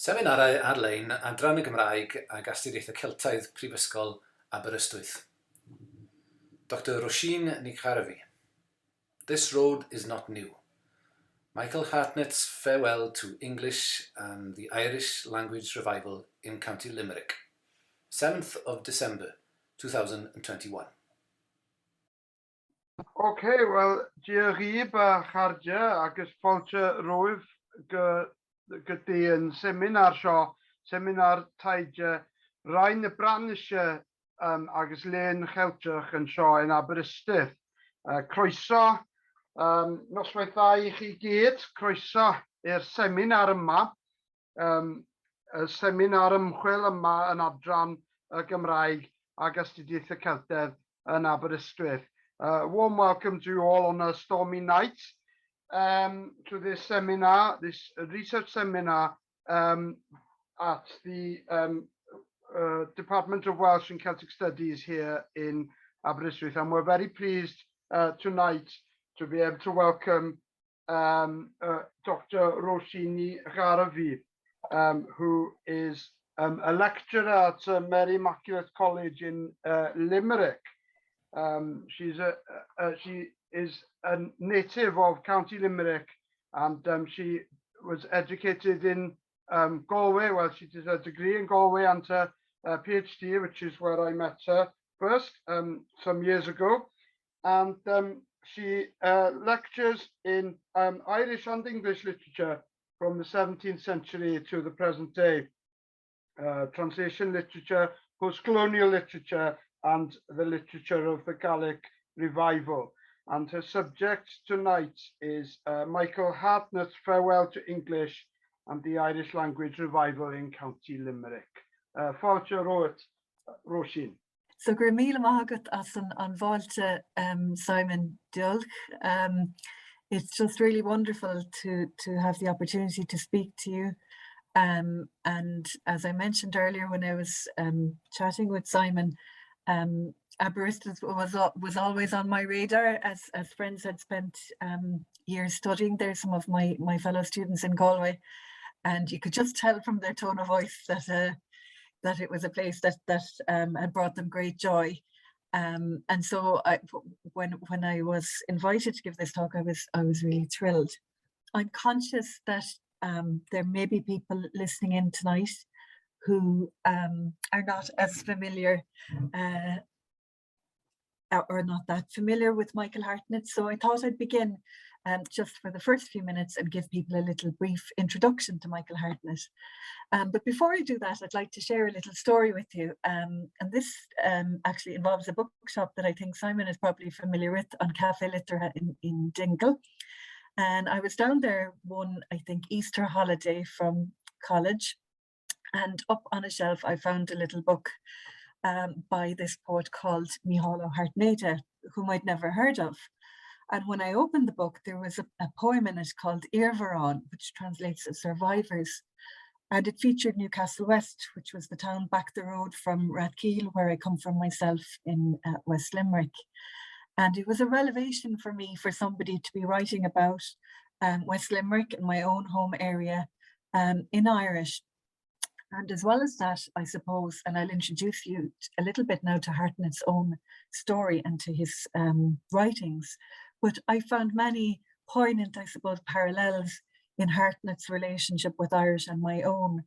Seminarau ar-lein Adran y Gymraeg ag Astudiaethau Celtaidd Prifysgol Aberystwyth. Dr. Roísín Ní Ghairbhí. This road is not new. Michael Hartnett's farewell to English and the Irish language revival in County Limerick. 7th of December 2021. Okay, well, Gyrib a chardia agus fáilte roimh go dtíon seminar seo, seminar taide rain na brandise agus léon cheilteach an seo in Aberystwyth. Croeso, noswaith dda I chi gyd, croeso i'r seminar yma, y seminar ymchwil yma yn Adran y Gymraeg ag Astudiaethau Celtaidd yn Aberystwyth. Warm welcome to you all on a stormy night to this seminar, this research seminar at the Department of Welsh and Celtic Studies here in Aberystwyth. And we're very pleased tonight to be able to welcome Dr. Roísín Ní Ghairbhí, who is a lecturer at Mary Immaculate College in Limerick. She is a native of County Limerick, and she was educated in Galway. Well, she did a degree in Galway and a PhD, which is where I met her first some years ago. And she lectures in Irish and English literature from the 17th century to the present day. Translation literature, post-colonial literature, and the literature of the Gaelic revival. And her subject tonight is Michael Hartnett's farewell to English and the Irish language revival in County Limerick. Fáilte Roísín. So gur míle maith as an bhailte Simon Dulc. It's just really wonderful to have the opportunity to speak to you. And as I mentioned earlier when I was chatting with Simon, Aberystwyth was always on my radar, as friends had spent years studying there, some of my fellow students in Galway, and you could just tell from their tone of voice that it was a place that had brought them great joy. And so when I was invited to give this talk, I was really thrilled. I'm conscious that there may be people listening in tonight who are not as familiar or not that familiar with Michael Hartnett. So I thought I'd begin just for the first few minutes and give people a little brief introduction to Michael Hartnett. But before I do that, I'd like to share a little story with you. And this actually involves a bookshop that I think Simon is probably familiar with on Café Littera in Dingle. And I was down there one, I think, Easter holiday from college. And up on a shelf, I found a little book by this poet called Mícheál Hartnett, whom I'd never heard of. And when I opened the book, there was a poem in it called Éireamh, which translates as Survivors. And it featured Newcastle West, which was the town back the road from Rhagfyr, where I come from myself in West Limerick. And it was a revelation for me, for somebody to be writing about West Limerick in my own home area in Irish. And as well as that, I suppose, and I'll introduce you a little bit now to Hartnett's own story and to his writings, but I found many poignant, I suppose, parallels in Hartnett's relationship with Irish and my own.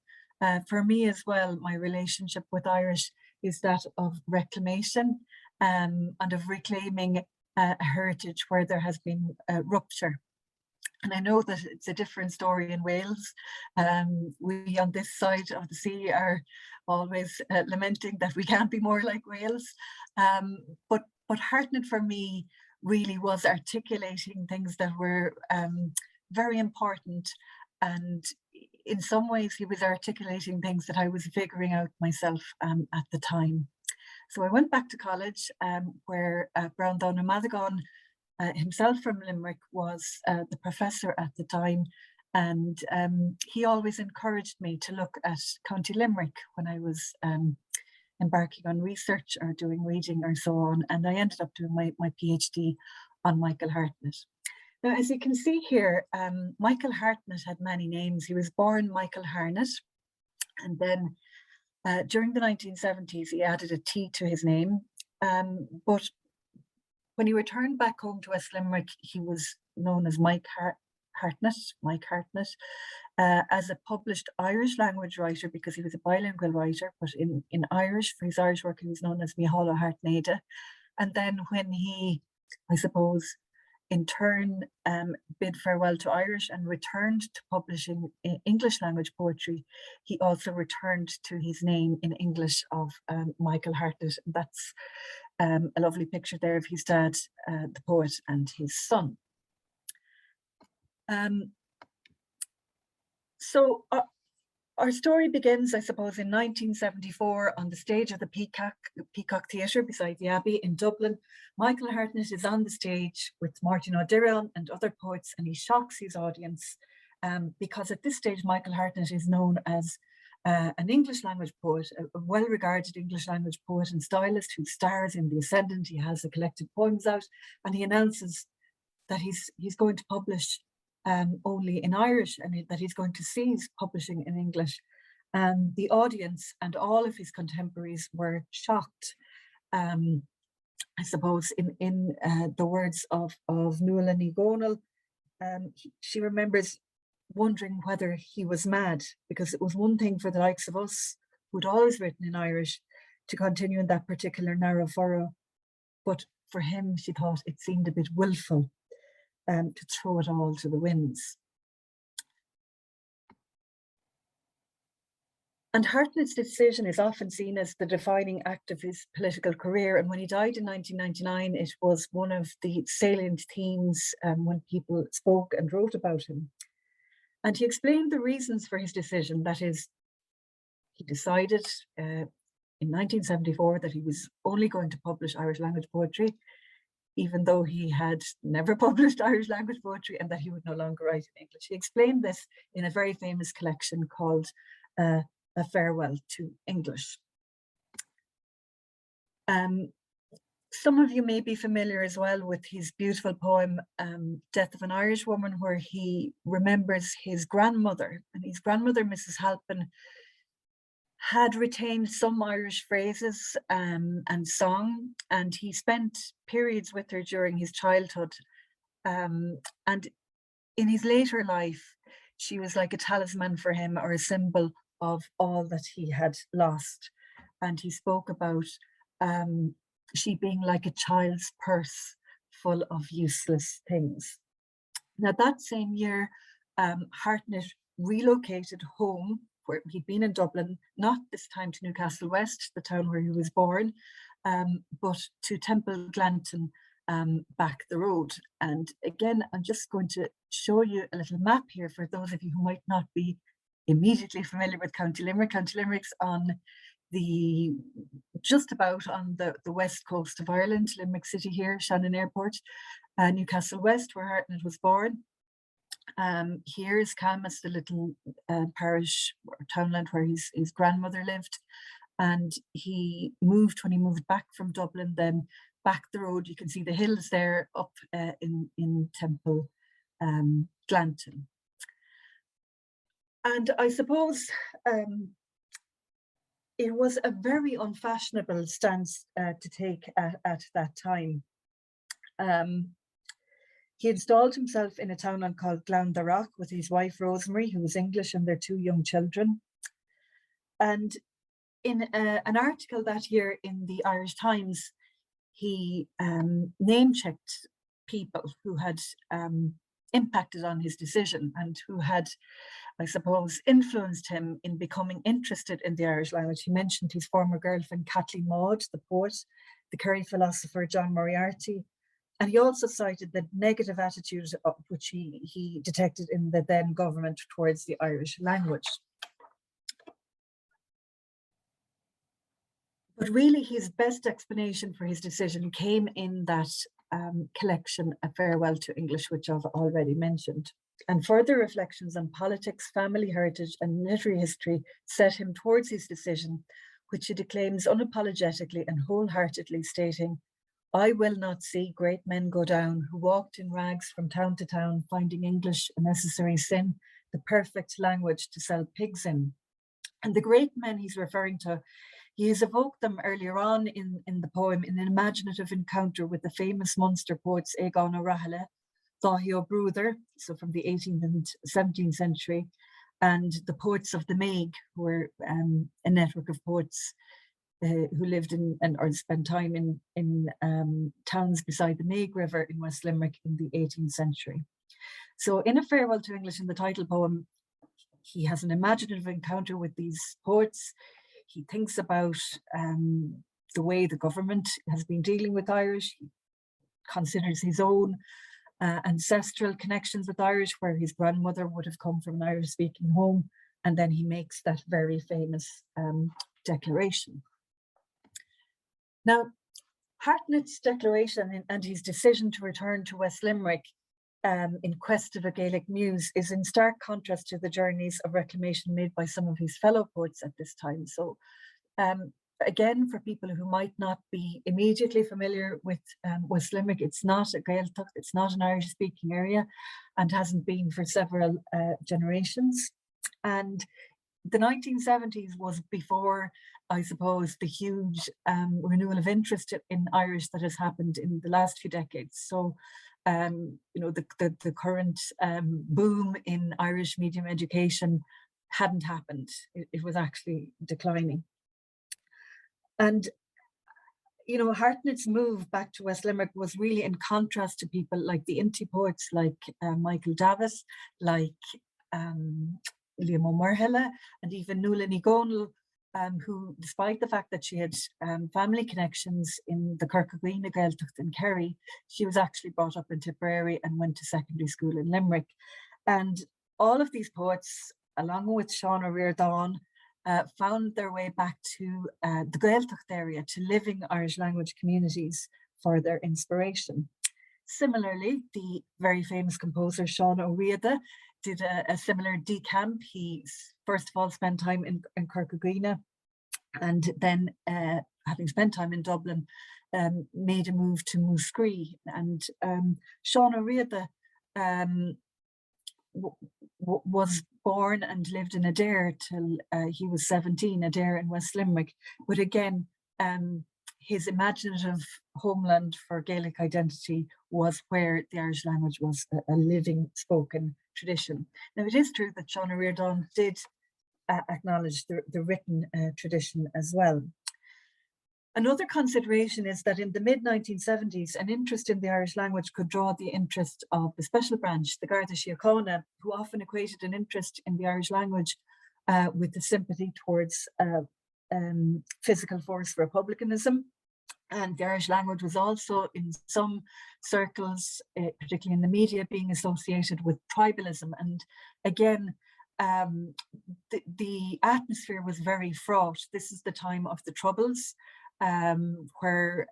For me as well, my relationship with Irish is that of reclamation and of reclaiming a heritage where there has been a rupture. And I know that it's a different story in Wales. We on this side of the sea are always lamenting that we can't be more like Wales. But Hartnett for me really was articulating things that were very important. And in some ways he was articulating things that I was figuring out myself at the time. So I went back to college where Brown Down Madagon, himself from Limerick, was the professor at the time, and he always encouraged me to look at County Limerick when I was embarking on research or doing reading or so on, and I ended up doing my PhD on Michael Hartnett. Now, as you can see here, Michael Hartnett had many names. He was born Michael Hartnett And then during the 1970s, he added a T to his name. But when he returned back home to West Limerick, he was known as Hartnett, as a published Irish language writer, because he was a bilingual writer, but in Irish, for his Irish work, he was known as Micheál Hartnett. And then when he, I suppose, in turn bid farewell to Irish and returned to publishing English language poetry, he also returned to his name in English of Michael Hartnett. That's a lovely picture there of his dad, the poet, and his son. So our story begins, I suppose, in 1974 on the stage of the Peacock Theatre beside the Abbey in Dublin. Michael Hartnett is on the stage with Martin O'Donoghue and other poets, and he shocks his audience because at this stage, Michael Hartnett is known as an English language poet, a well-regarded English language poet and stylist who stars in The Ascendant. He has a collected poems out, and he announces that he's going to publish only in Irish, and that he's going to cease publishing in English. And the audience and all of his contemporaries were shocked. I suppose in the words of Newman Ní Ghairbhí, she remembers wondering whether he was mad, because it was one thing for the likes of us who'd always written in Irish to continue in that particular narrow furrow, but for him, she thought it seemed a bit willful to throw it all to the winds. And Hartnett's decision is often seen as the defining act of his political career. And when he died in 1999, it was one of the salient themes when people spoke and wrote about him. And he explained the reasons for his decision. That is, he decided in 1974 that he was only going to publish Irish language poetry, even though he had never published Irish language poetry, and that he would no longer write in English. He explained this in a very famous collection called A Farewell to English. Some of you may be familiar as well with his beautiful poem, Death of an Irish Woman, where he remembers his grandmother, and his grandmother, Mrs. Halpin, had retained some Irish phrases and song, and he spent periods with her during his childhood. And in his later life, she was like a talisman for him, or a symbol of all that he had lost. And he spoke about she being like a child's purse full of useless things. Now, that same year, Hartnett relocated home, where he'd been in Dublin, not this time to Newcastle West, the town where he was born, but to Temple Glanton, back the road. And again, I'm just going to show you a little map here for those of you who might not be immediately familiar with County Limerick. County Limerick's on just about on the west coast of Ireland, Limerick City here, Shannon Airport, Newcastle West, where Hartnett was born. Here is Camas, the little parish or townland where his grandmother lived. And he moved, when he moved back from Dublin, then back the road, you can see the hills there up in Temple Glanton. And I suppose it was a very unfashionable stance to take at that time. He installed himself in a townland called Glandarroch with his wife Rosemary, who was English, and their 2 young children. And in an article that year in the Irish Times, he name-checked people who had impacted on his decision and who had, I suppose, influenced him in becoming interested in the Irish language. He mentioned his former girlfriend, Kathleen Maud, the poet, the Kerry philosopher, John Moriarty, and he also cited the negative attitude which he detected in the then government towards the Irish language. But really, his best explanation for his decision came in that collection, A Farewell to English, which I've already mentioned. And further reflections on politics, family heritage, and literary history set him towards his decision, which he declaims unapologetically and wholeheartedly, stating, "I will not see great men go down who walked in rags from town to town, finding English a necessary sin, the perfect language to sell pigs in." And the great men he's referring to, he has evoked them earlier on in the poem in an imaginative encounter with the famous Munster poets Egon O'Rahilly, Daithí Ó Brúdar, so from the 18th and 17th century, and the poets of the Meig, who were a network of poets who lived or spent time in towns beside the Meig River in West Limerick in the 18th century. So in A Farewell to English, in the title poem, he has an imaginative encounter with these poets. He thinks about the way the government has been dealing with Irish. He considers his own ancestral connections with Irish, where his grandmother would have come from an Irish-speaking home, and then he makes that very famous declaration. Now, Hartnett's declaration and his decision to return to West Limerick in quest of a Gaelic muse is in stark contrast to the journeys of reclamation made by some of his fellow poets at this time. So again, for people who might not be immediately familiar with West Limerick, it's not a Gaeltacht, it's not an Irish-speaking area, and hasn't been for several generations. And the 1970s was before, I suppose, the huge renewal of interest in Irish that has happened in the last few decades. So, you know, the current boom in Irish medium education hadn't happened. It was actually declining. And, you know, Hartnett's move back to West Limerick was really in contrast to people like the Inti poets, like Michael Davis, like Liam O'Murhilla, and even Nuala Ní Ghairbhí, who, despite the fact that she had family connections in the Kirkagreena Gaeltacht in Kerry, she was actually brought up in Tipperary and went to secondary school in Limerick. And all of these poets, along with Sean O'Riordan, found their way back to the Gaeltacht area, to living Irish language communities for their inspiration. Similarly, the very famous composer Sean O'Riordan did a similar decamp. He first of all spent time in Kirkagreena, and then having spent time in Dublin, made a move to Muscree. And Sean O'Riordan was born and lived in Adare till he was 17, Adare in West Limerick. But again, his imaginative homeland for Gaelic identity was where the Irish language was a living spoken tradition. Now, it is true that Sean O'Riordan did acknowledge the written tradition as well. Another consideration is that in the mid-1970s, an interest in the Irish language could draw the interest of the special branch, the Garda Síochána, who often equated an interest in the Irish language with a sympathy towards physical force republicanism. And the Irish language was also, in some circles, particularly in the media, being associated with tribalism. And again, the atmosphere was very fraught. This is the time of the Troubles, where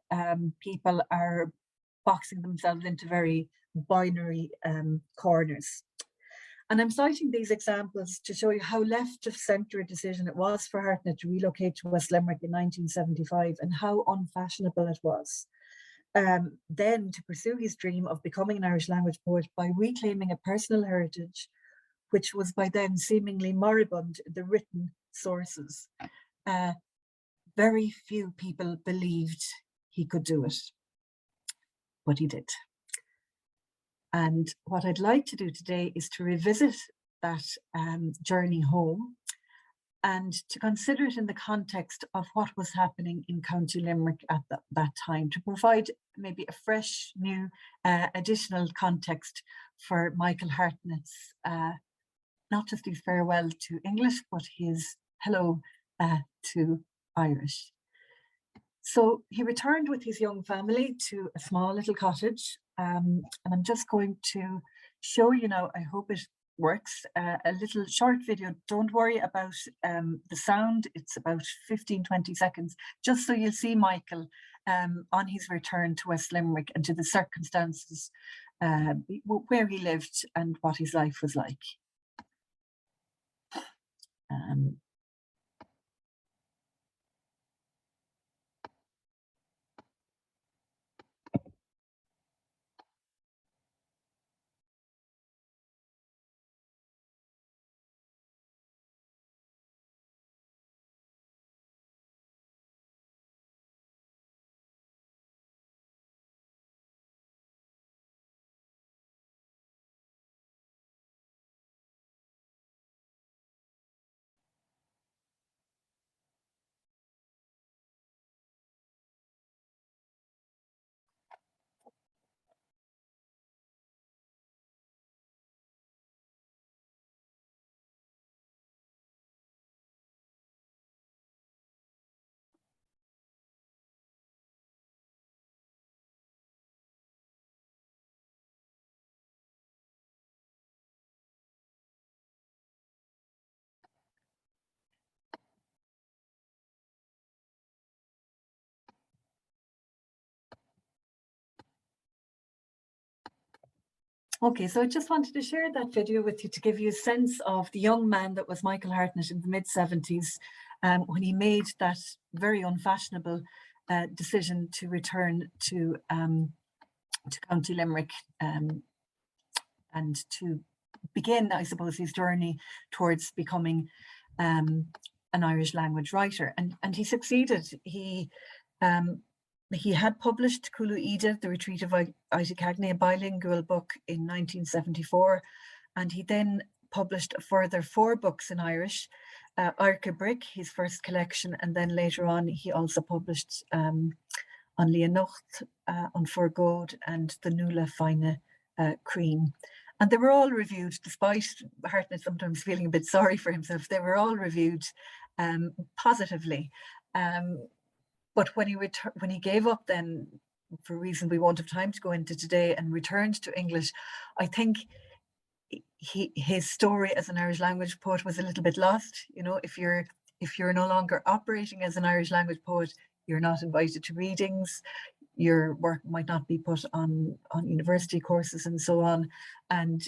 people are boxing themselves into very binary corners. And I'm citing these examples to show you how left of centre a decision it was for Hartnett to relocate to West Limerick in 1975 and how unfashionable it was. Then to pursue his dream of becoming an Irish language poet by reclaiming a personal heritage, which was by then seemingly moribund in the written sources. Very few people believed he could do it, but he did. And what I'd like to do today is to revisit that journey home and to consider it in the context of what was happening in County Limerick at that time, to provide maybe a fresh, new, additional context for Michael Hartnett's, not just his farewell to English, but his hello to Irish. So he returned with his young family to a small little cottage, and I'm just going to show you now, I hope it works, a little short video. Don't worry about the sound, it's about 15-20 seconds, just so you'll see Michael on his return to West Limerick and to the circumstances where he lived and what his life was like. Okay, so I just wanted to share that video with you to give you a sense of the young man that was Michael Hartnett in the mid-70s when he made that very unfashionable decision to return to County Limerick and to begin, I suppose, his journey towards becoming an Irish language writer. And he succeeded. He had published Cúlú Ida, The Retreat of Aitucagny, a bilingual book in 1974, and he then published a further 4 books in Irish, Arca Brick, his first collection, and then later on he also published On Leonocht, On Forgod, and The Nula Fine Cream. And they were all reviewed, despite Hartnett sometimes feeling a bit sorry for himself, they were all reviewed positively. But when he gave up then, for a reason we won't have time to go into today, and returned to English, I think his story as an Irish language poet was a little bit lost. You know, if you're no longer operating as an Irish language poet, you're not invited to readings, your work might not be put on university courses and so on. And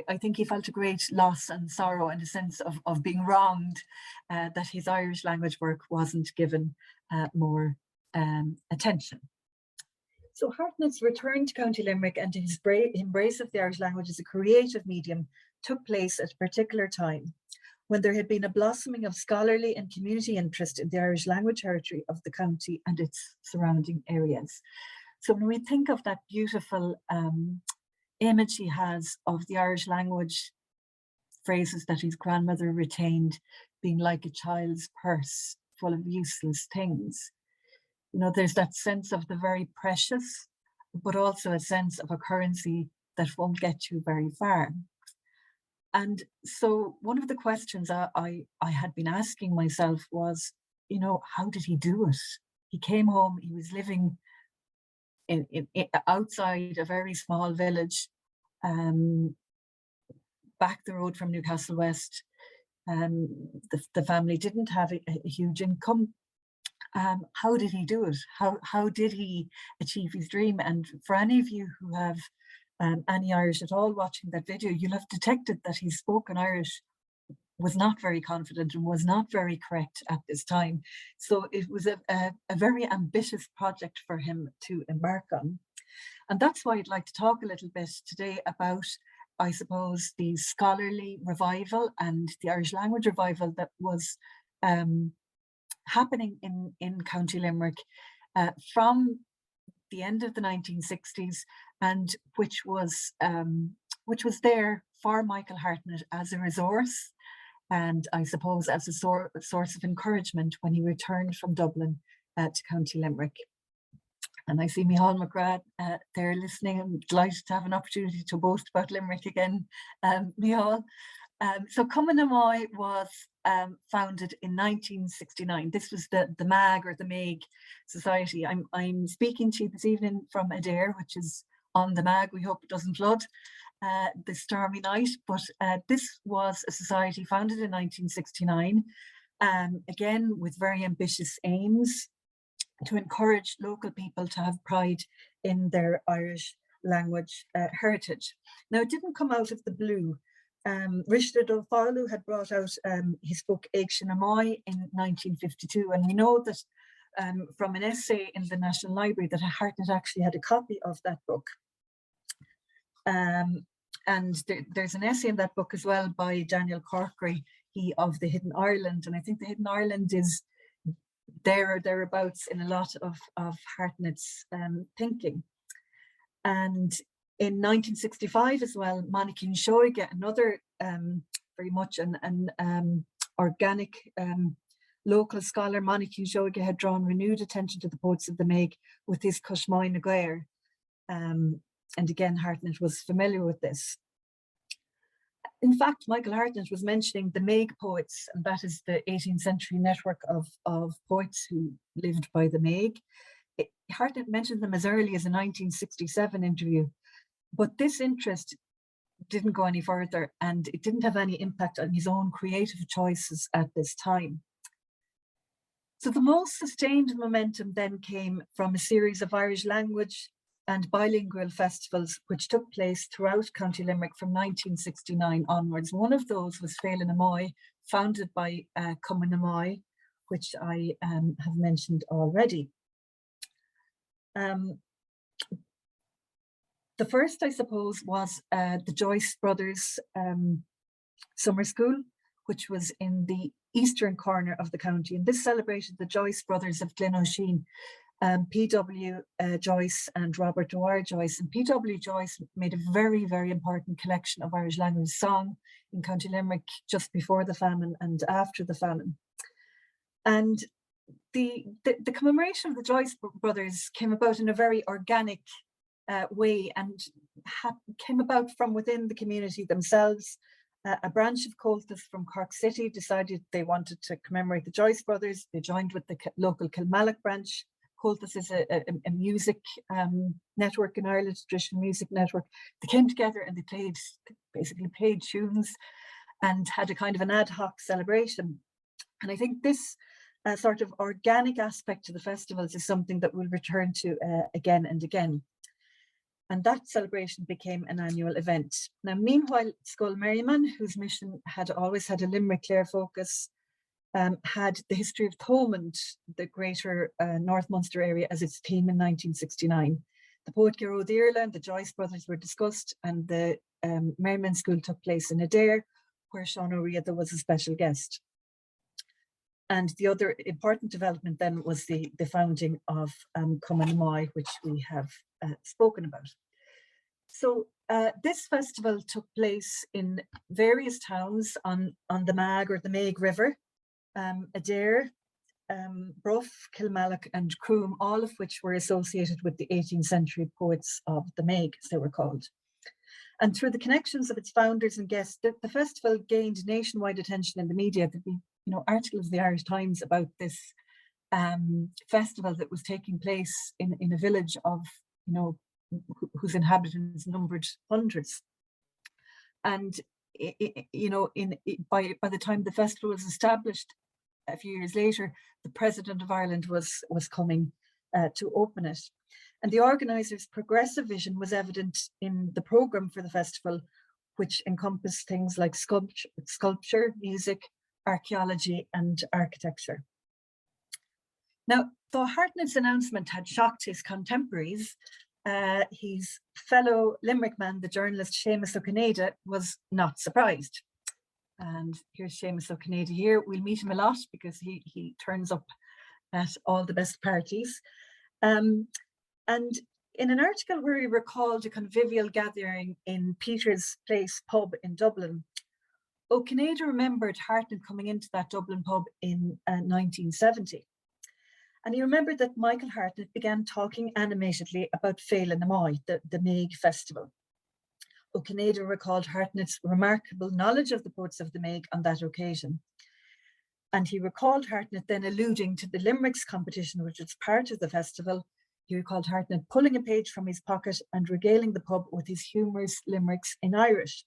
I think he felt a great loss and sorrow and a sense of being wronged that his Irish language work wasn't given more attention. So Hartnett's return to County Limerick and his embrace of the Irish language as a creative medium took place at a particular time when there had been a blossoming of scholarly and community interest in the Irish language territory of the county and its surrounding areas. So when we think of that beautiful image he has of the Irish language, phrases that his grandmother retained, being like a child's purse full of useless things, you know, there's that sense of the very precious, but also a sense of a currency that won't get you very far. And so one of the questions I had been asking myself was, you know, how did he do it? He came home, he was living in outside a very small village, back the road from Newcastle West. The family didn't have a huge income. How did he do it? How did he achieve his dream? And for any of you who have any Irish at all watching that video, you'll have detected that his spoken Irish was not very confident and was not very correct at this time. So it was a very ambitious project for him to embark on. And that's why I'd like to talk a little bit today about, I suppose, the scholarly revival and the Irish language revival that was happening in County Limerick from the end of the 1960s, and which was there for Michael Hartnett as a resource, and I suppose as a source of encouragement when he returned from Dublin to County Limerick. And I see Micheál McGrath there listening. I'm delighted to have an opportunity to boast about Limerick again, Micheál. So Cumann na Mbeidh was founded in 1969. This was the MAG, or the Maig Society. I'm speaking to you this evening from Adare, which is on the MAG. We hope it doesn't flood this stormy night. But this was a society founded in 1969, again with very ambitious aims to encourage local people to have pride in their Irish language heritage. Now, it didn't come out of the blue. Richard O'Farlú had brought out his book Éigse na Mbeidh in 1952, and we know that from an essay in the National Library that Hartnett actually had a copy of that book. And there's an essay in that book as well by Daniel Corkery, he of the Hidden Ireland, and I think the Hidden Ireland is there or thereabouts in a lot of Hartnett's thinking. And in 1965 as well, Monachín Seoige, another very much an organic local scholar, Monachín Seoige had drawn renewed attention to the poets of the Maig with his Cushmoy na Gair. And again, Hartnett was familiar with this. In fact, Michael Hartnett was mentioning the Maig poets, and that is the 18th century network of poets who lived by the Maig. Hartnett mentioned them as early as a 1967 interview, but this interest didn't go any further, and it didn't have any impact on his own creative choices at this time. So the most sustained momentum then came from a series of Irish language and bilingual festivals which took place throughout County Limerick from 1969 onwards. One of those was Féile na Moy, founded by Cumann na Moy, which I have mentioned already. The first, I suppose, was the Joyce Brothers Summer School, which was in the eastern corner of the county. And this celebrated the Joyce Brothers of Glenoshin, P.W. Joyce and Robert O'R. Joyce. And P.W. Joyce made a very, very important collection of Irish language song in County Limerick just before the famine and after the famine. And the commemoration of the Joyce Brothers came about in a very organic way and came about from within the community themselves. A branch of Comhaltas from Cork City decided they wanted to commemorate the Joyce Brothers. They joined with the local Kilmallock branch. Comhaltas is a music network in Ireland, traditional music network. They came together and they basically played tunes and had a kind of an ad hoc celebration. And I think this sort of organic aspect to the festivals is something that we'll return to again and again. And that celebration became an annual event. Now, meanwhile, Scoil Merriman, whose mission had always had a Limerick Clare focus, had the history of Thomond, the greater North Munster area, as its theme in 1969. The poet Gearóid Iarla and the Joyce Brothers were discussed, and the Merriman School took place in Adare, where Sean O'Riordan was a special guest. And the other important development then was the founding of Cumann na Moy, which we have spoken about. So this festival took place in various towns on the Mag or the Meg River, Adare, Bruff, Kilmallock and Croom, all of which were associated with the 18th century poets of the Meg, as they were called. And through the connections of its founders and guests, the festival gained nationwide attention in the media. There'd be, articles of the Irish Times about this festival that was taking place in a village of, whose inhabitants numbered hundreds. And by the time the festival was established, a few years later, the President of Ireland was coming to open it. And the organisers' progressive vision was evident in the programme for the festival, which encompassed things like sculpture, music, archaeology and architecture. Now, though Hartnett's announcement had shocked his contemporaries, his fellow Limerick man, the journalist Seamus O'Cinneide, was not surprised. And here's Seamus O'Cinneide here. We'll meet him a lot because he turns up at all the best parties. And in an article where he recalled a convivial gathering in Peter's Place pub in Dublin, O'Cinneide remembered Hartnett coming into that Dublin pub in 1970. And he remembered that Michael Hartnett began talking animatedly about Féile na Moy, the Meg festival. O'Cinneide recalled Hartnett's remarkable knowledge of the poets of the Meg on that occasion. And he recalled Hartnett then alluding to the Limericks competition, which was part of the festival. He recalled Hartnett pulling a page from his pocket and regaling the pub with his humorous limericks in Irish.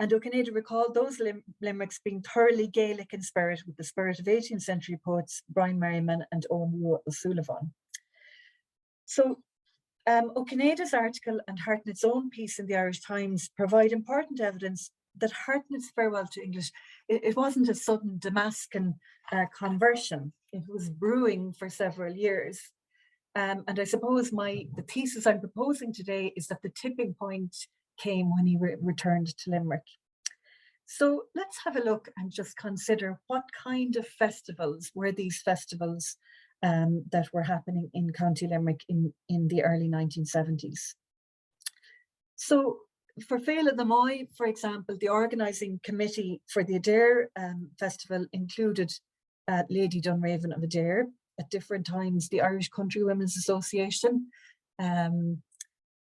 And O'Cinneide recalled those limericks being thoroughly Gaelic in spirit, with the spirit of 18th century poets Brian Merriman and Owen O'Sullivan. So O'Cinneide's article and Hartnett's own piece in the Irish Times provide important evidence that Hartnett's farewell to English, it wasn't a sudden Damascus conversion. It was brewing for several years. And I suppose the thesis I'm proposing today is that the tipping point came when he returned to Limerick. So let's have a look and just consider what kind of festivals were these festivals that were happening in County Limerick in the early 1970s. So for Féile na Moy, for example, the organising committee for the Adare festival included Lady Dunraven of Adare, at different times the Irish Country Women's Association,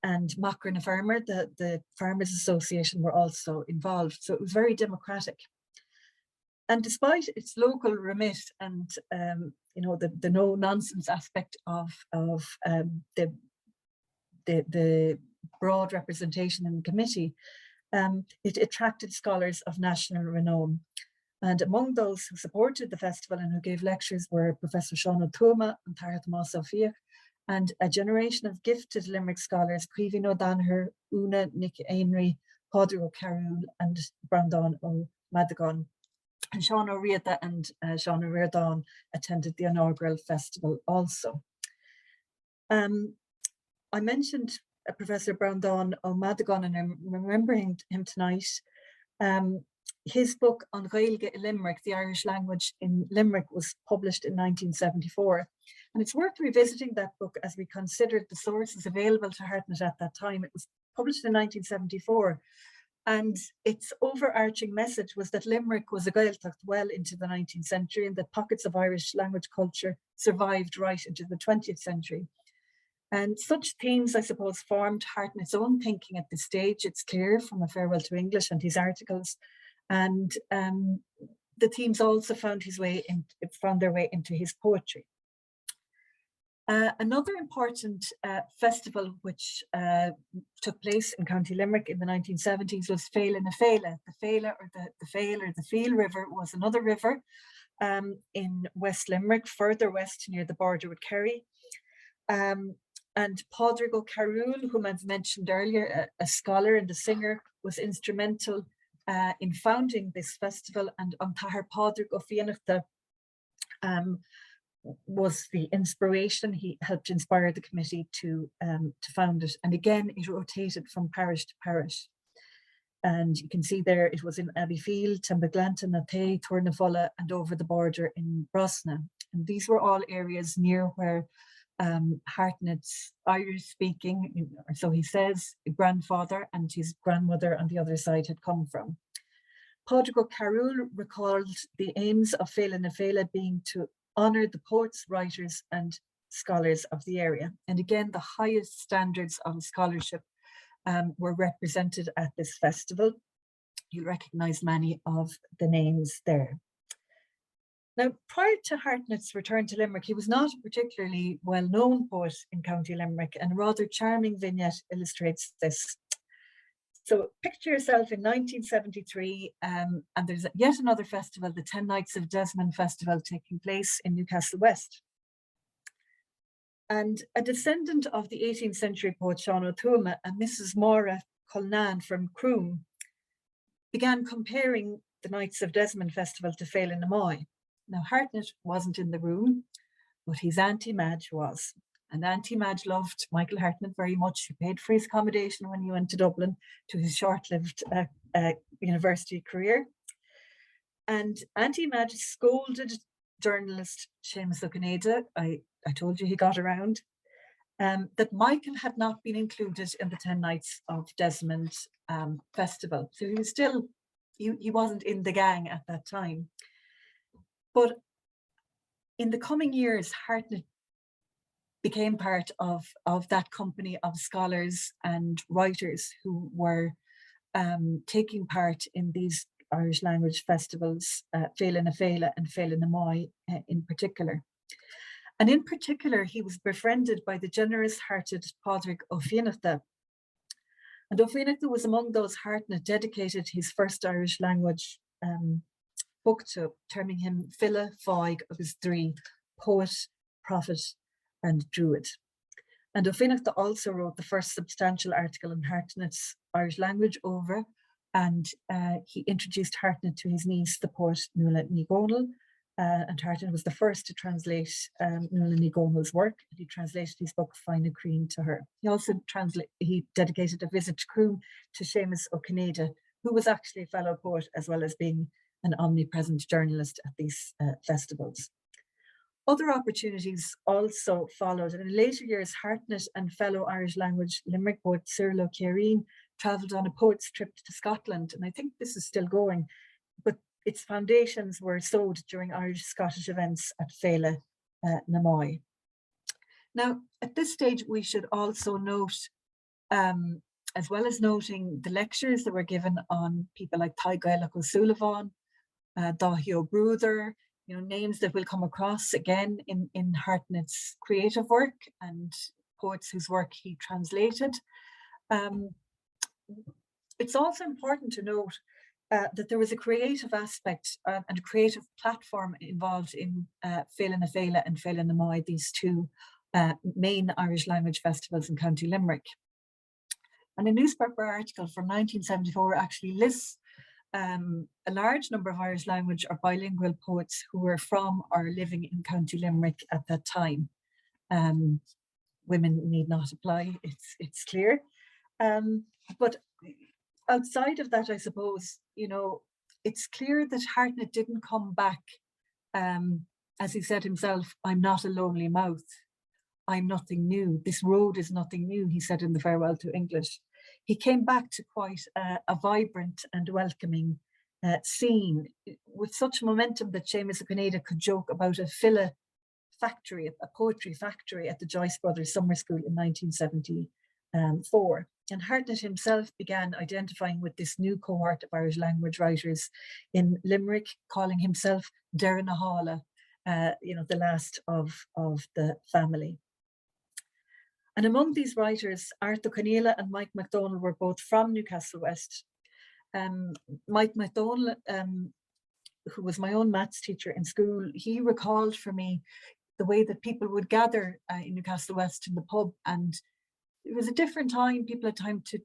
and Macra na Farmer, the Farmers Association, were also involved. So it was very democratic. And despite its local remit and the no nonsense aspect of the broad representation in the committee, it attracted scholars of national renown. And among those who supported the festival and who gave lectures were Professor Sean O'Toma and Tarth Má Sofia, and a generation of gifted Limerick scholars, Caoimhín O'Donoghue, Una Nic Aenry, Pádraig Ó Carúil, and Brandon Ó Madagan. And Sean O'Riordan and Sean O'Riordan attended the inaugural festival also. I mentioned Professor Brandon Ó Madagan, and I'm remembering him tonight. His book on Gaeilge Limerick, the Irish language in Limerick, was published in 1974. And it's worth revisiting that book as we considered the sources available to Hartnett at that time. It was published in 1974. And its overarching message was that Limerick was a Gaeltacht well into the 19th century, and that pockets of Irish language culture survived right into the 20th century. And such themes, I suppose, formed Hartnett's own thinking at this stage. It's clear from A Farewell to English and his articles. And the themes also found their way into his poetry. Another important festival which took place in County Limerick in the 1970s was Féile na Féile. The Féile or the Féile or the Feel River was another river in West Limerick, further west near the border with Kerry. And Pádraig Ó Carúil, whom I've mentioned earlier, a scholar and a singer, was instrumental in founding this festival, and Antahar Pádraig Ó Fianachta was the inspiration. He helped inspire the committee to found it. And again, it rotated from parish to parish. And you can see there, it was in Abbeyfield, Tambaglanton, Nathay, Tournafulla, and over the border in Brosna. And these were all areas near where Hartnett's Irish speaking, so he says, grandfather and his grandmother on the other side had come from. Pádraig Ó Carúil recalled the aims of Féile na Féile being to honour the poets, writers and scholars of the area. And again, the highest standards of scholarship were represented at this festival. You'll recognise many of the names there. Now, prior to Hartnett's return to Limerick, he was not a particularly well-known poet in County Limerick, and a rather charming vignette illustrates this. So picture yourself in 1973, and there's yet another festival, the 10 Nights of Desmond Festival, taking place in Newcastle West. And a descendant of the 18th century poet Sean O'Toole and Mrs. Maura Culnan from Croom began comparing the Nights of Desmond Festival to Féile na Moy. Now, Hartnett wasn't in the room, but his Auntie Madge was. And Auntie Madge loved Michael Hartnett very much. She paid for his accommodation when he went to Dublin to his short-lived university career. And Auntie Madge scolded journalist Seamus O'Cinneide, I told you he got around, that Michael had not been included in the 10 Nights of Desmond Festival. So he was still, he wasn't in the gang at that time. But in the coming years, Hartnett became part of that company of scholars and writers who were taking part in these Irish language festivals, Féile na Féile and Féile na Moy in particular. And in particular, he was befriended by the generous-hearted Pádraig Ó Fianachta. And Ó Fianachta was among those Hartnett dedicated his first Irish language book to, terming him Fille Fáig agus Drí, poet, prophet, and druid. And Ó Fianachta also wrote the first substantial article on Hartnett's Irish language over, and he introduced Hartnett to his niece, the poet Newman Ní Ghairbhí, and Hartnett was the first to translate Newman Ní Ghairbhí's work, and he translated his book Fine Crean to her. He also dedicated a visit to Croom to Seamus O'Cinneide, who was actually a fellow poet as well as being an omnipresent journalist at these festivals. Other opportunities also followed, and in later years, Hartnett and fellow Irish language Limerick poet Cyril O'Keareen travelled on a poet's trip to Scotland, and I think this is still going, but its foundations were sowed during Irish-Scottish events at Féile na Moy. Now, at this stage, we should also note, as well as noting the lectures that were given on people like Ty Gaelach O'Sullivan, Dahi O'Bruther, names that we'll come across again in Hartnett's creative work and poets whose work he translated. It's also important to note that there was a creative aspect and a creative platform involved in Féile na Féile and Féile na Moy, these two main Irish language festivals in County Limerick. And a newspaper article from 1974 actually lists a large number of Irish language or bilingual poets who were from or living in County Limerick at that time. Women need not apply, it's clear. But outside of that, I suppose, you know, it's clear that Hartnett didn't come back, as he said himself, "I'm not a lonely mouth. I'm nothing new. This road is nothing new," he said in the Farewell to English. He came back to quite a vibrant and welcoming scene with such momentum that Seamus O'Conada could joke about a filla factory, a poetry factory at the Joyce Brothers Summer School in 1974. And Hartnett himself began identifying with this new cohort of Irish language writers in Limerick, calling himself Deire na Hála, you know, the last of the family. And among these writers, Arthur Conneala and Mike MacDonald were both from Newcastle West. Mike MacDonald, who was my own maths teacher in school, he recalled for me the way that people would gather in Newcastle West in the pub, and it was a different time. People had time to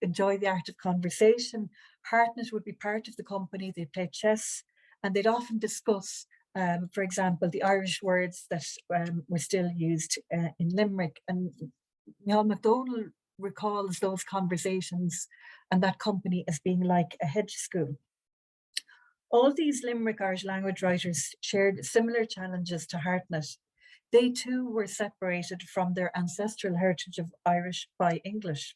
enjoy the art of conversation. Hartnett would be part of the company. They'd play chess, and they'd often discuss, for example, the Irish words that were still used in Limerick. And Micheál MacDonald recalls those conversations and that company as being like a hedge school. All these Limerick Irish language writers shared similar challenges to Hartnett. They too were separated from their ancestral heritage of Irish by English.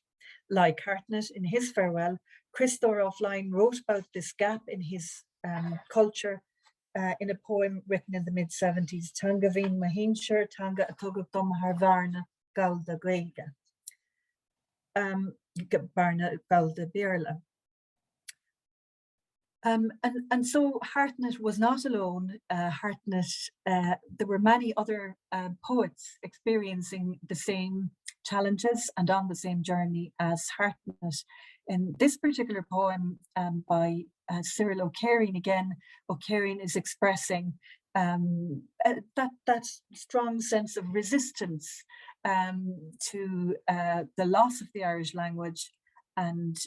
Like Hartnett in his farewell, Christopher Offline wrote about this gap in his culture in a poem written in the mid-70s, Tanga Vín Mahinshir, Tanga Atugum Harvarna Galda Gaeilge, Barna Galda Birla. And so Hartnett was not alone. Hartnett, there were many other poets experiencing the same challenges and on the same journey as Hartnett. In this particular poem by Cyril O'Carroll, again, O'Carroll is expressing that strong sense of resistance to the loss of the Irish language, and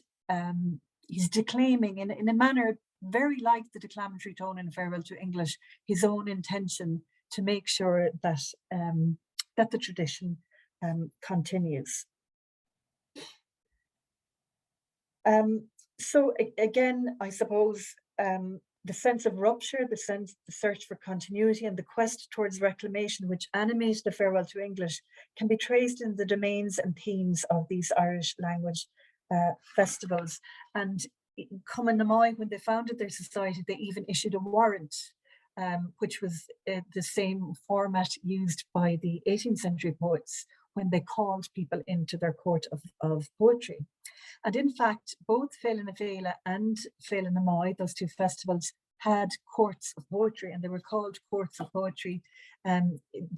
he's declaiming in a manner very like the declamatory tone in Farewell to English, his own intention to make sure that that the tradition continues. So again, I suppose the sense of rupture, the search for continuity, and the quest towards reclamation which animates the Farewell to English can be traced in the domains and themes of these Irish language festivals. And Cumann na Mbeidh, when they founded their society, they even issued a warrant, which was the same format used by the 18th century poets when they called people into their court of poetry. And in fact, both Féile na Féile and Féile na Mbeidh, those two festivals, had courts of poetry, and they were called courts of poetry,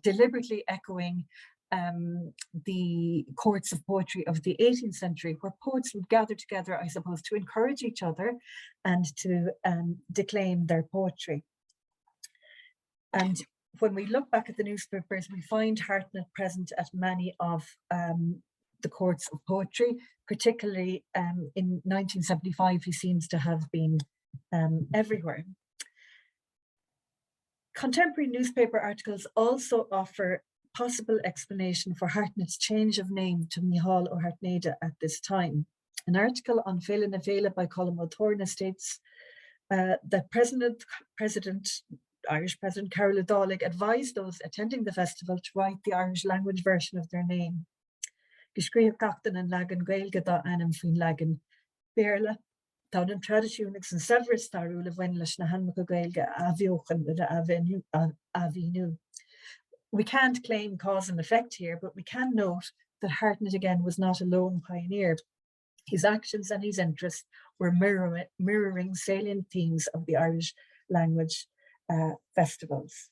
deliberately echoing the courts of poetry of the 18th century, where poets would gather together, I suppose, to encourage each other and to declaim their poetry. And when we look back at the newspapers, we find Hartnett present at many of the courts of poetry, particularly in 1975, he seems to have been everywhere. Contemporary newspaper articles also offer possible explanation for Hartnett's change of name to Micheál Ó Hartnaide at this time. An article on Féile na Féile by Colm O'Thorne states that Irish President Carol O'Dálaigh advised those attending the festival to write the Irish language version of their name. Gyscríoch gachtain an lagan Gaeilge dá anam faoin lagan Béarla, tá an tradiisiúnach san severas starú le bhain leis na hanmach Gaeilge a bheochan a bhíú. We can't claim cause and effect here, but we can note that Hartnett again was not a lone pioneer. His actions and his interests were mirroring salient themes of the Irish language festivals.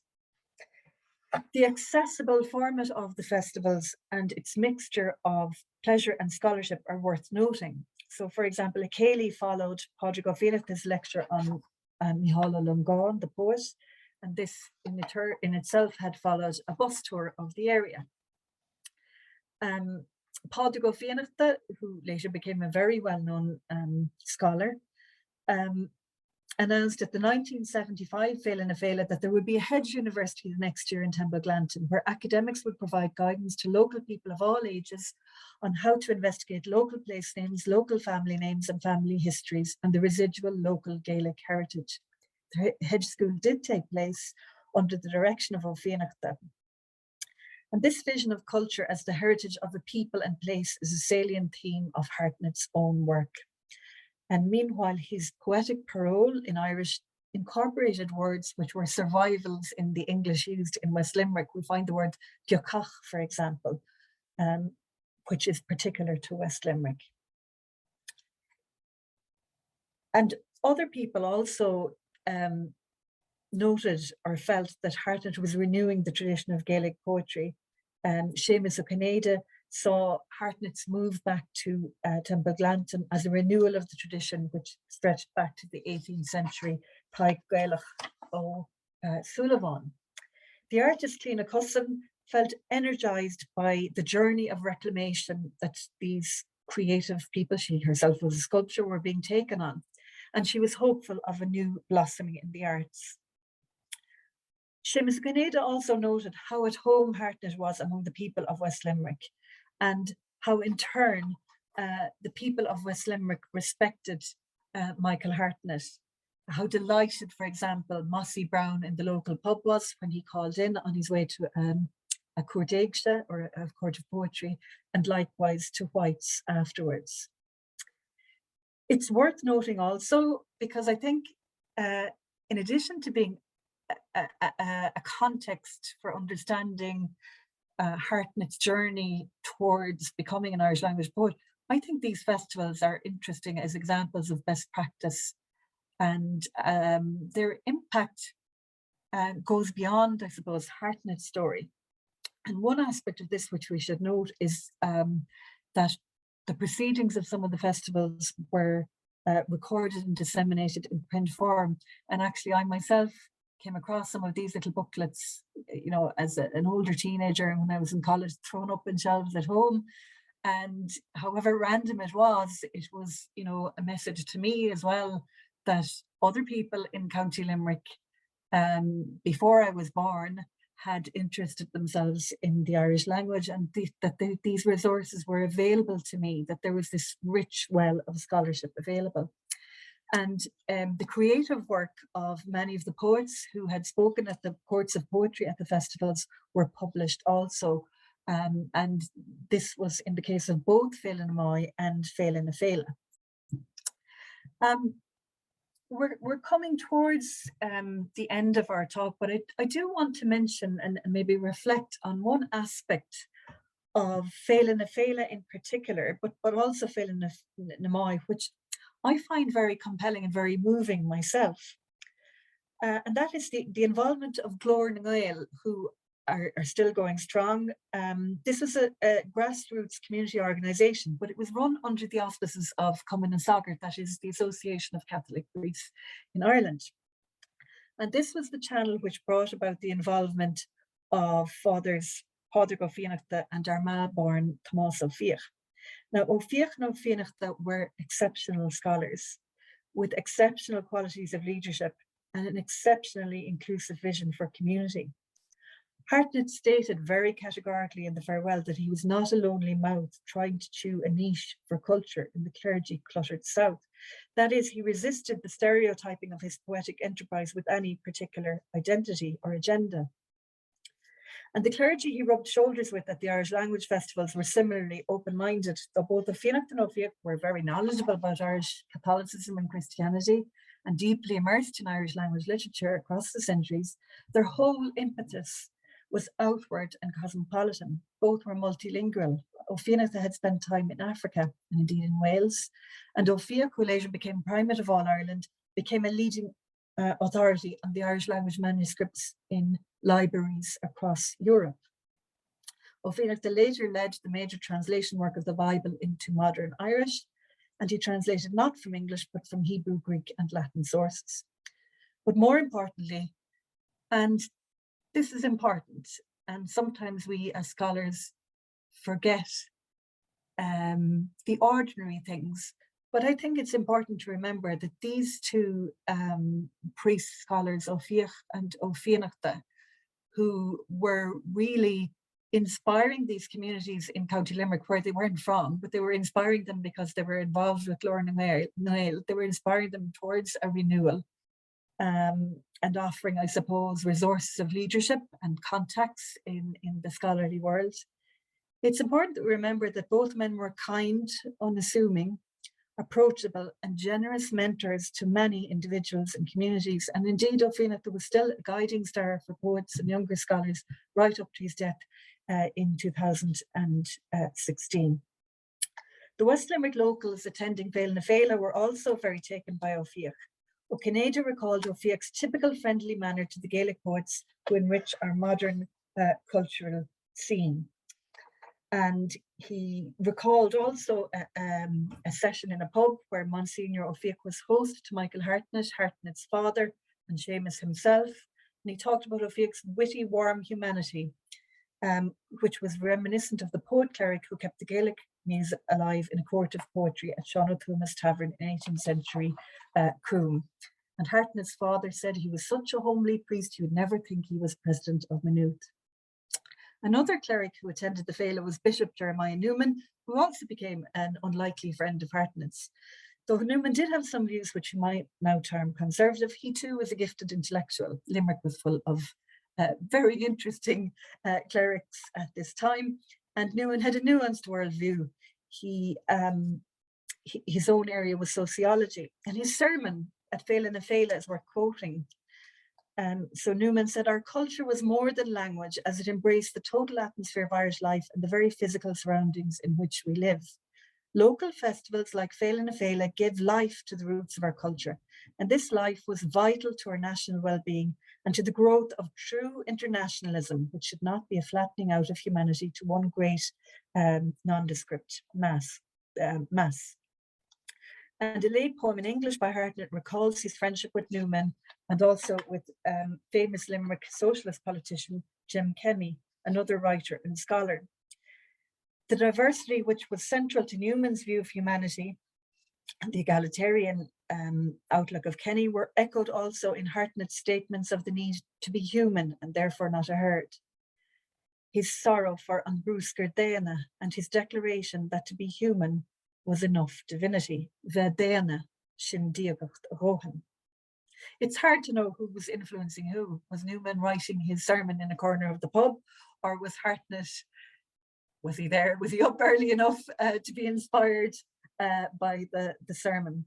The accessible format of the festivals and its mixture of pleasure and scholarship are worth noting. So, for example, O'Carroll followed Pádraig Ó Fiachta's lecture on Micheál Ó Longáin, the poet, and this in itself had followed a bus tour of the area. Pádraig Ó Fianachta, who later became a very well-known scholar, announced at the 1975 Féile na Féile that there would be a hedge university the next year in Tembaglanton, where academics would provide guidance to local people of all ages on how to investigate local place names, local family names and family histories, and the residual local Gaelic heritage. The hedge school did take place under the direction of Ó Fianachta. And this vision of culture as the heritage of a people and place is a salient theme of Hartnett's own work. And meanwhile, his poetic parole in Irish incorporated words which were survivals in the English used in West Limerick. We find the word diocach, for example, which is particular to West Limerick. And other people also noted or felt that Hartnett was renewing the tradition of Gaelic poetry. Seamus O'Cinneide saw Hartnett's move back to Tembaglanton as a renewal of the tradition which stretched back to the 18th century Taig Gaelach ó Sualavan. The artist Cliona Cusson felt energized by the journey of reclamation that these creative people, she herself was a sculptor, were being taken on, and she was hopeful of a new blossoming in the arts. Seamus O'Cinneide also noted how at home Hartnett was among the people of West Limerick, and how in turn the people of West Limerick respected Michael Hartnett. How delighted, for example, Mossy Brown in the local pub was when he called in on his way to a cuairdeaigse, or a court of poetry, and likewise to White's afterwards. It's worth noting also, because I think in addition to being a context for understanding Hartnett's journey towards becoming an Irish language poet, I think these festivals are interesting as examples of best practice, and their impact goes beyond, I suppose, Hartnett's story. And one aspect of this which we should note is that the proceedings of some of the festivals were recorded and disseminated in print form. And actually I myself came across some of these little booklets, you know, as an older teenager when I was in college, thrown up in shelves at home. And however random it was, you know, a message to me as well that other people in County Limerick, before I was born, had interested themselves in the Irish language, and that these resources were available to me, that there was this rich well of scholarship available. And the creative work of many of the poets who had spoken at the courts of poetry at the festivals were published also. And this was in the case of both Féile na Mái and Féile na Féile. We're coming towards the end of our talk, but I do want to mention and maybe reflect on one aspect of Féile na Féile in particular, but also Féile na Mái, which I find very compelling and very moving myself. And that is the involvement of Glór na Gael, who are still going strong. This was a grassroots community organisation, but it was run under the auspices of Cumann na Sagart, that is the Association of Catholic Priests in Ireland. And this was the channel which brought about the involvement of Fathers Pádraig Ó Fianachta and Armagh-born Tomás Ó Fiach. Now, Ó Fiach and Ó Fianachta were exceptional scholars with exceptional qualities of leadership and an exceptionally inclusive vision for community. Hartnett stated very categorically in the farewell that he was not a lonely mouth trying to chew a niche for culture in the clergy-cluttered South. That is, he resisted the stereotyping of his poetic enterprise with any particular identity or agenda. And the clergy he rubbed shoulders with at the Irish language festivals were similarly open-minded, though both the Fianachta and Ó Fiach were very knowledgeable about Irish Catholicism and Christianity and deeply immersed in Irish language literature across the centuries. Their whole impetus was outward and cosmopolitan. Both were multilingual. Ó Fianachta had spent time in Africa and indeed in Wales, and Ó Fiach, who later became Primate of all Ireland, became a leading authority on the Irish language manuscripts in libraries across Europe. Ó Fianachta later led the major translation work of the Bible into modern Irish, and he translated not from English, but from Hebrew, Greek, and Latin sources. But more importantly, and this is important, and sometimes we as scholars forget the ordinary things. But I think it's important to remember that these two priest scholars, O'Fiach and O'Fianachta, who were really inspiring these communities in County Limerick, where they weren't from, but they were inspiring them because they were involved with Lorna Nail. They were inspiring them towards a renewal and offering, I suppose, resources of leadership and contacts in the scholarly world. It's important to remember that both men were kind, unassuming, approachable and generous mentors to many individuals and communities. And indeed, O'Fianachta was still a guiding star for poets and younger scholars right up to his death in 2016. The West Limerick locals attending Féile na Féile were also very taken by O'Fiach. O'Cinnéide recalled O'Fiach's typical friendly manner to the Gaelic poets who enrich our modern cultural scene. And he recalled also a session in a pub where Monsignor O'Fiach was host to Michael Hartnett, Hartnett's father, and Seamus himself. And he talked about O'Fiach's witty, warm humanity, which was reminiscent of the poet cleric who kept the Gaelic muse alive in a court of poetry at Sean O'Thuma's tavern in 18th century Croom. And Hartnett's father said he was such a homely priest you would never think he was president of Maynooth. Another cleric who attended the Féile was Bishop Jeremiah Newman, who also became an unlikely friend of Hartnett's. Though Newman did have some views which you might now term conservative, he too was a gifted intellectual. Limerick was full of very interesting clerics at this time, and Newman had a nuanced worldview. His own area was sociology, and his sermon at Féile na Féile is worth quoting. So Newman said, our culture was more than language as it embraced the total atmosphere of Irish life and the very physical surroundings in which we live. Local festivals like Féile na Féile give life to the roots of our culture. And this life was vital to our national well-being and to the growth of true internationalism, which should not be a flattening out of humanity to one great nondescript mass. And a late poem in English by Hartnett recalls his friendship with Newman and also with famous Limerick socialist politician Jim Kenny, another writer and scholar. The diversity which was central to Newman's view of humanity and the egalitarian outlook of Kenny were echoed also in Hartnett's statements of the need to be human and therefore not a herd. His sorrow for an brúscar déana and his declaration that to be human was enough divinity. Vedana sin diagacht rohan. It's hard to know who was influencing who. Was Newman writing his sermon in a corner of the pub, or was Hartnett, was he there? Was he up early enough to be inspired by the sermon?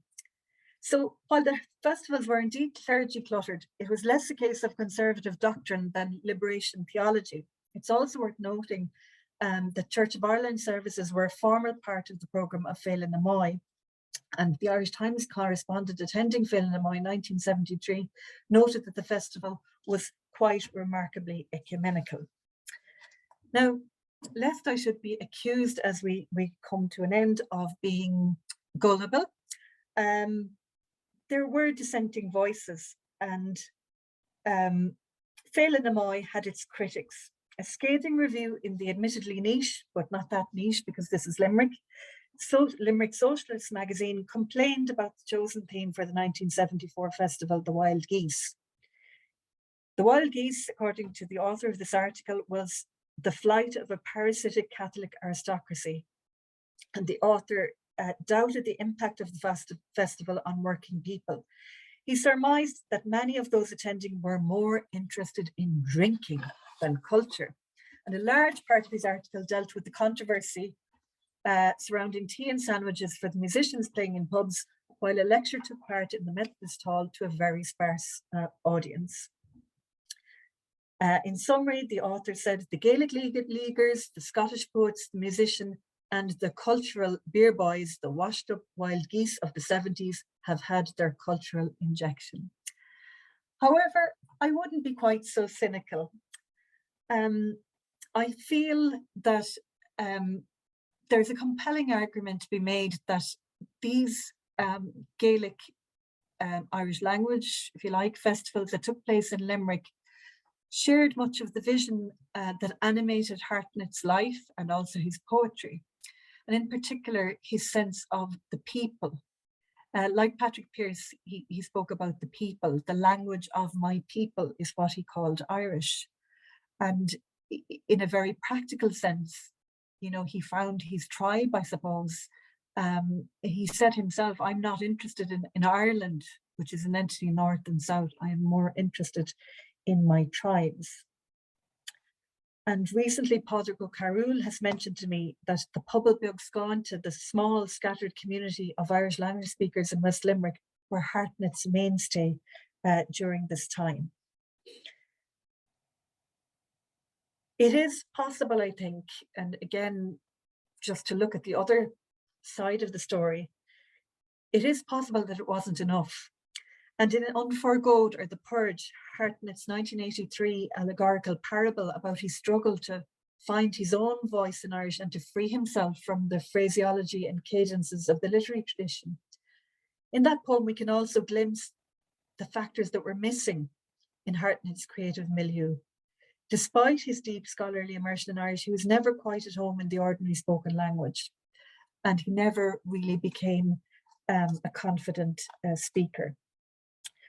So while the festivals were indeed clergy cluttered, it was less a case of conservative doctrine than liberation theology. It's also worth noting that Church of Ireland services were a formal part of the programme of Féile na Moy, and the Irish Times correspondent attending Féile na Moy in 1973 noted that the festival was quite remarkably ecumenical. Now, lest I should be accused as we come to an end of being gullible, there were dissenting voices, and Féile na Moy had its critics. A scathing review in the admittedly niche, but not that niche because this is Limerick, Limerick Socialist magazine complained about the chosen theme for the 1974 festival, the Wild Geese. The Wild Geese, according to the author of this article, was the flight of a parasitic Catholic aristocracy. And the author doubted the impact of the festival on working people. He surmised that many of those attending were more interested in drinking than culture. And a large part of his article dealt with the controversy surrounding tea and sandwiches for the musicians playing in pubs, while a lecture took part in the Methodist Hall to a very sparse audience. In summary, the author said the Gaelic leaguers, the Scottish poets, the musician, and the cultural beer boys, the washed up wild geese of the 70s, have had their cultural injection. However, I wouldn't be quite so cynical. I feel that there's a compelling argument to be made that these Gaelic Irish language, if you like, festivals that took place in Limerick shared much of the vision that animated Hartnett's life and also his poetry, and in particular, his sense of the people. Like Patrick Pearse, he spoke about the people. The language of my people is what he called Irish. And in a very practical sense, you know, he found his tribe, I suppose. He said himself, I'm not interested in Ireland, which is an entity north and south. I am more interested in my tribes. And recently, Pádraig Ó Carúil has mentioned to me that the Pobal Beag Scointe, the small scattered community of Irish language speakers in West Limerick, were Hartnett's mainstay during this time. It is possible, I think, and again, just to look at the other side of the story, it is possible that it wasn't enough. And in Unforgoed, or The Purge, Hartnett's 1983 allegorical parable about his struggle to find his own voice in Irish and to free himself from the phraseology and cadences of the literary tradition. In that poem, we can also glimpse the factors that were missing in Hartnett's creative milieu. Despite his deep scholarly immersion in Irish, he was never quite at home in the ordinary spoken language, and he never really became a confident speaker.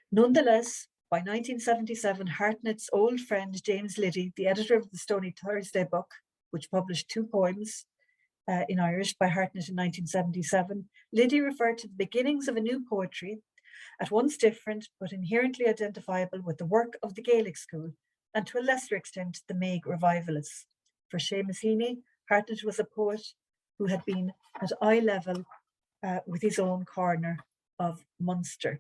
Nonetheless, by 1977, Hartnett's old friend James Liddy, the editor of the Stony Thursday book, which published 2 poems in Irish by Hartnett in 1977, Liddy referred to the beginnings of a new poetry, at once different but inherently identifiable with the work of the Gaelic school, and to a lesser extent the Meag revivalists. For Seamus Heaney, Hartnett was a poet who had been at eye level with his own corner of Munster.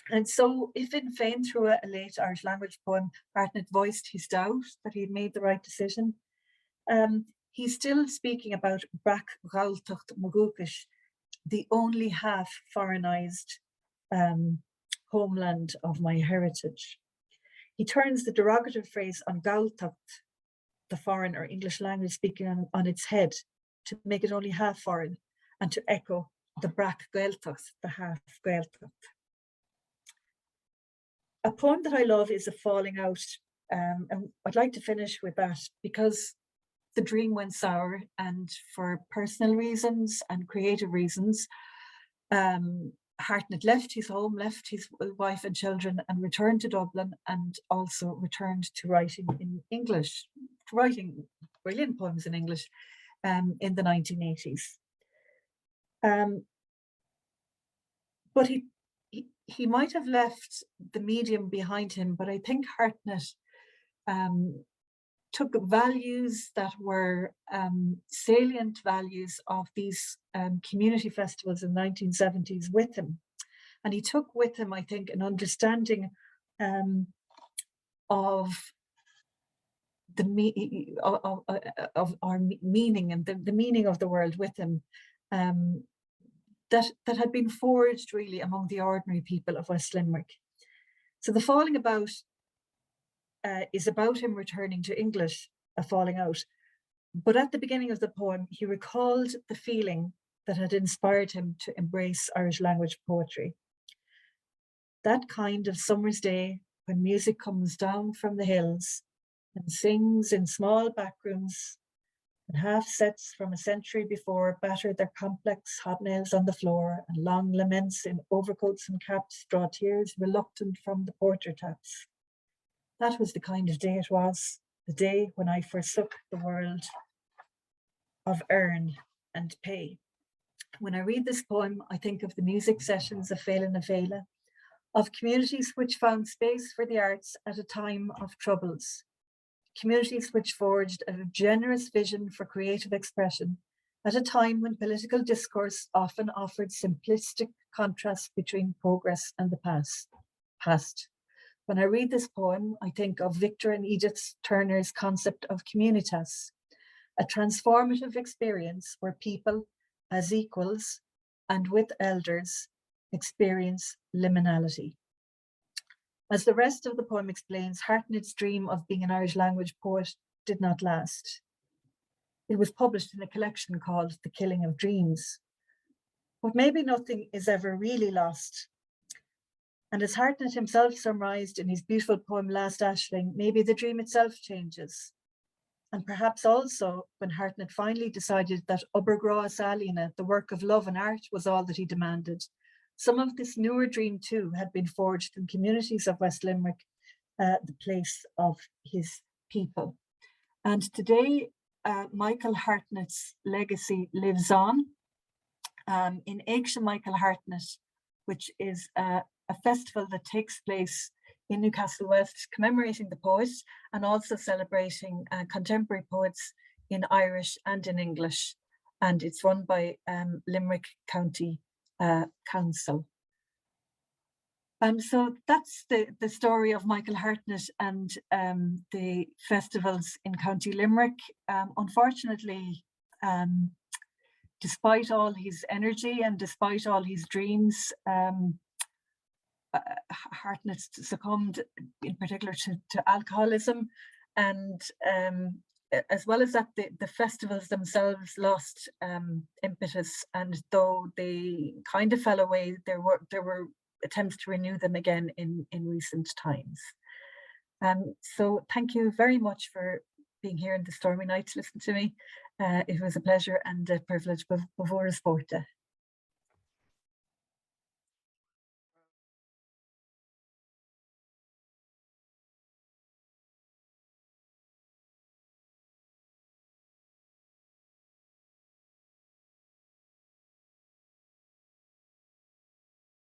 And so, if in vain through a late Irish language poem, Hartnett voiced his doubt that he had made the right decision, he's still speaking about Brac Gaeltacht Mugukish, the only half foreignized homeland of my heritage. He turns the derogative phrase on Gaeltacht, the foreign or English language speaking, on its head to make it only half foreign, and to echo the Brac Gaeltacht, the half Gaeltacht. A poem that I love is A Falling Out, and I'd like to finish with that because the dream went sour, and for personal reasons and creative reasons, Hartnett left his home, left his wife and children, and returned to Dublin, and also returned to writing in English, writing brilliant poems in English in the 1980s. But he might have left the medium behind him, but I think Hartnett took values that were salient values of these community festivals in the 1970s with him. And he took with him, I think, an understanding of our meaning and the meaning of the world with him, that had been forged really among the ordinary people of West Limerick. So The Falling About is about him returning to English, a falling out. But at the beginning of the poem, he recalled the feeling that had inspired him to embrace Irish language poetry. That kind of summer's day when music comes down from the hills and sings in small backrooms, and half sets from a century before batter their complex hobnails on the floor, and long laments in overcoats and caps draw tears reluctant from the porter taps. That was the kind of day it was, the day when I forsook the world of earn and pay. When I read this poem, I think of the music sessions of Féile na Féile, of communities which found space for the arts at a time of troubles, communities which forged a generous vision for creative expression at a time when political discourse often offered simplistic contrasts between progress and the past. When I read this poem, I think of Victor and Edith Turner's concept of communitas, a transformative experience where people as equals and with elders experience liminality. As the rest of the poem explains, Hartnett's dream of being an Irish language poet did not last. It was published in a collection called The Killing of Dreams. But maybe nothing is ever really lost. And as Hartnett himself summarised in his beautiful poem Last Ashling, maybe the dream itself changes. And perhaps also when Hartnett finally decided that Obergrá Salína, the work of love and art, was all that he demanded. Some of this newer dream too had been forged in communities of West Limerick, the place of his people. And today, Michael Hartnett's legacy lives on in Éagsha Michael Hartnett, which is a festival that takes place in Newcastle West, commemorating the poet and also celebrating contemporary poets in Irish and in English. And it's run by Limerick County Council. So that's the story of Michael Hartnett and the festivals in County Limerick. Unfortunately, despite all his energy and despite all his dreams, Hartnett succumbed in particular to alcoholism, and as well as that, the festivals themselves lost impetus, and though they kind of fell away, there were attempts to renew them again in recent times. So thank you very much for being here in the stormy night to listen to me. It was a pleasure and a privilege before a sport.